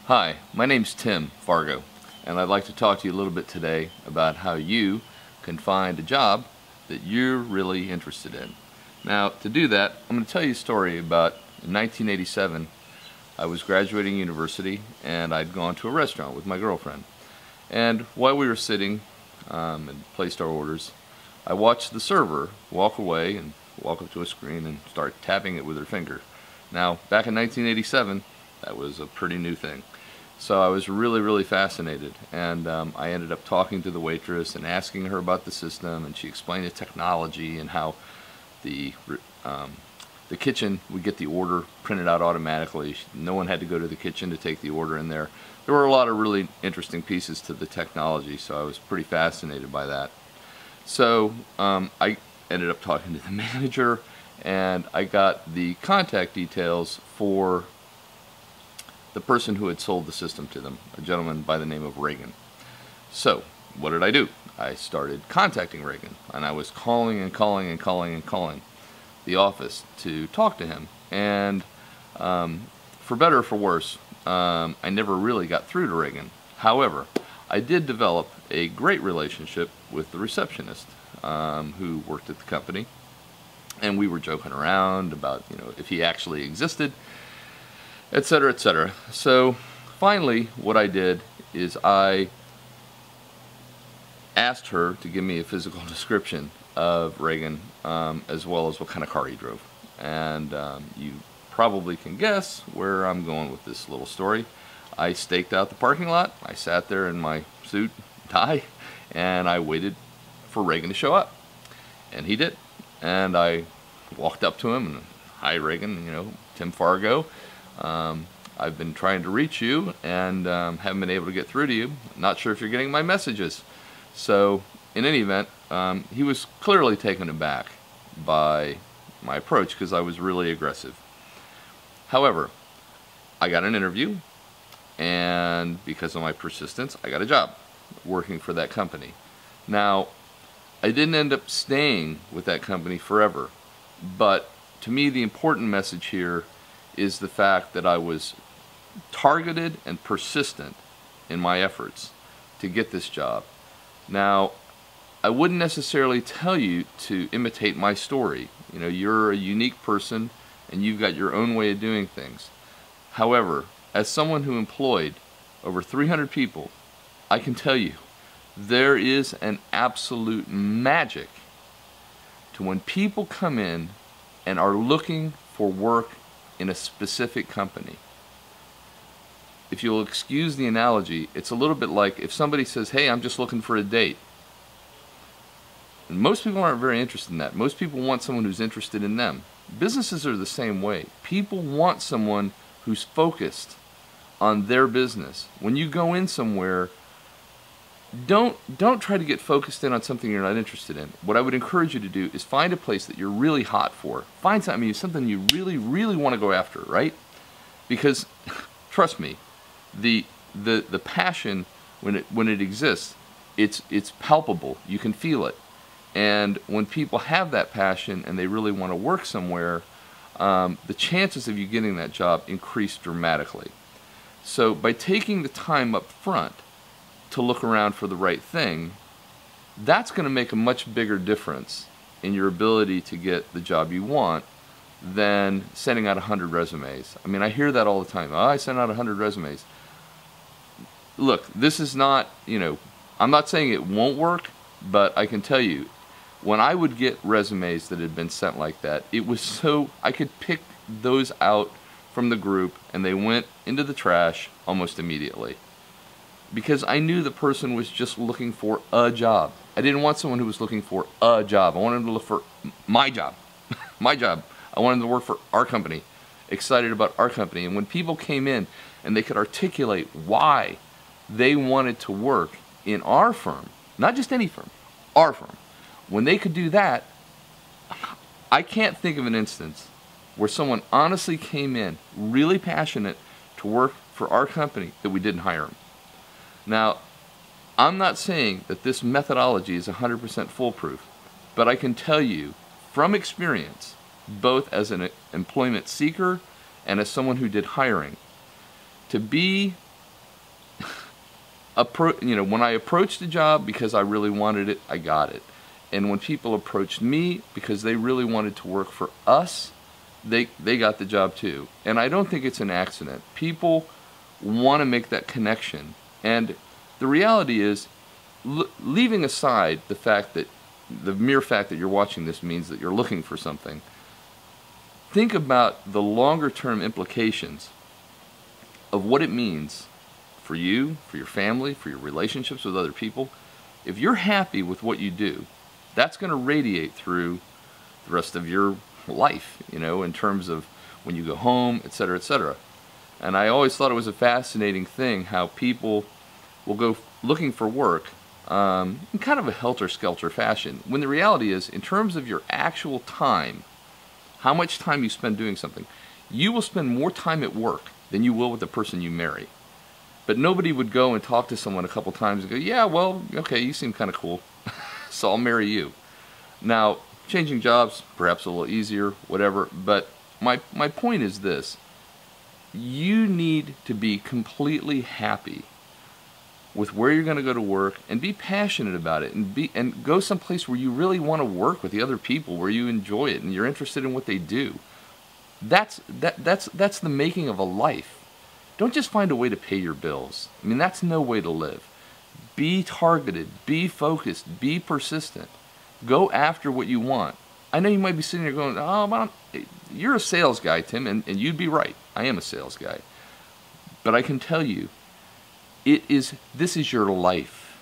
Hi, my name's Tim Fargo, and I'd like to talk to you a little bit today about how you can find a job that you're really interested in. Now, to do that, I'm going to tell you a story about in 1987. I was graduating university, and I'd gone to a restaurant with my girlfriend. And while we were sitting and placed our orders, I watched the server walk away and walk up to a screen and start tapping it with her finger. Now, back in 1987, that was a pretty new thing. So I was really fascinated, and I ended up talking to the waitress and asking her about the system, and she explained the technology and how the kitchen would get the order printed out automatically. No one had to go to the kitchen to take the order in there. There were a lot of really interesting pieces to the technology, so I was pretty fascinated by that. So I ended up talking to the manager, and I got the contact details for the person who had sold the system to them, a gentleman by the name of Reagan. So what did I do? I started contacting Reagan, and I was calling the office to talk to him. And for better or for worse, I never really got through to Reagan. However, I did develop a great relationship with the receptionist who worked at the company, and we were joking around about, if he actually existed, etc., etc. So finally, what I did is I asked her to give me a physical description of Reagan, as well as what kind of car he drove. And you probably can guess where I'm going with this little story. I staked out the parking lot. I sat there in my suit and tie, and I waited for Reagan to show up. And he did. And I walked up to him and, "Hi, Reagan, Tim Fargo. I've been trying to reach you and haven't been able to get through to you. Not sure if you're getting my messages." So in any event, he was clearly taken aback by my approach because I was really aggressive. However, I got an interview, and because of my persistence, I got a job working for that company. Now, I didn't end up staying with that company forever, but to me the important message here is the fact that I was targeted and persistent in my efforts to get this job. Now, I wouldn't necessarily tell you to imitate my story. You're a unique person and you've got your own way of doing things. However, as someone who employed over 300 people, I can tell you there is an absolute magic to when people come in and are looking for work in a specific company. If you'll excuse the analogy, it's a little bit like if somebody says, "Hey, I'm just looking for a date." And most people aren't very interested in that. Most people want someone who's interested in them. Businesses are the same way. People want someone who's focused on their business. When you go in somewhere, don't try to get focused in on something you're not interested in. What I would encourage you to do is find a place that you're really hot for. Find something you really want to go after, right? Because trust me, the passion, when it exists, it's palpable. You can feel it. And when people have that passion and they really want to work somewhere, the chances of you getting that job increase dramatically. So by taking the time up front to look around for the right thing, that's going to make a much bigger difference in your ability to get the job you want than sending out 100 resumes. I mean, I hear that all the time. "Oh, I sent out 100 resumes." Look, this is not, I'm not saying it won't work, but I can tell you, when I would get resumes that had been sent like that, it was so, I could pick those out from the group and they went into the trash almost immediately. Because I knew the person was just looking for a job. I didn't want someone who was looking for a job. I wanted them to look for my job. My job. I wanted them to work for our company. Excited about our company. And when people came in and they could articulate why they wanted to work in our firm, not just any firm, our firm, when they could do that, I can't think of an instance where someone honestly came in really passionate to work for our company that we didn't hire them. Now, I'm not saying that this methodology is 100% foolproof, but I can tell you from experience, both as an employment seeker and as someone who did hiring, to be when I approached the job because I really wanted it, I got it. And when people approached me because they really wanted to work for us, they got the job too. And I don't think it's an accident. People want to make that connection. And the reality is, leaving aside the mere fact that you're watching this means that you're looking for something, think about the longer term implications of what it means for you, for your family, for your relationships with other people. If you're happy with what you do, that's going to radiate through the rest of your life, in terms of when you go home, etc., etc. And I always thought it was a fascinating thing how people will go looking for work in kind of a helter-skelter fashion, when the reality is, in terms of your actual time, how much time you spend doing something, you will spend more time at work than you will with the person you marry. But nobody would go and talk to someone a couple times and go, yeah, well, okay, you seem kind of cool, so I'll marry you. Now, changing jobs, perhaps a little easier, whatever, but my point is this. You need to be completely happy with where you're going to go to work and be passionate about it, and go someplace where you really want to work with the other people, where you enjoy it and you're interested in what they do. That's the making of a life. Don't just find a way to pay your bills. I mean, that's no way to live. Be targeted, be focused, be persistent. Go after what you want. I know you might be sitting there going, oh, you're a sales guy, Tim, and you'd be right. I am a sales guy. But I can tell you, this is your life.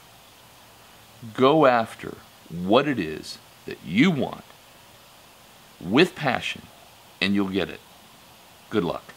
Go after what it is that you want with passion, and you'll get it. Good luck.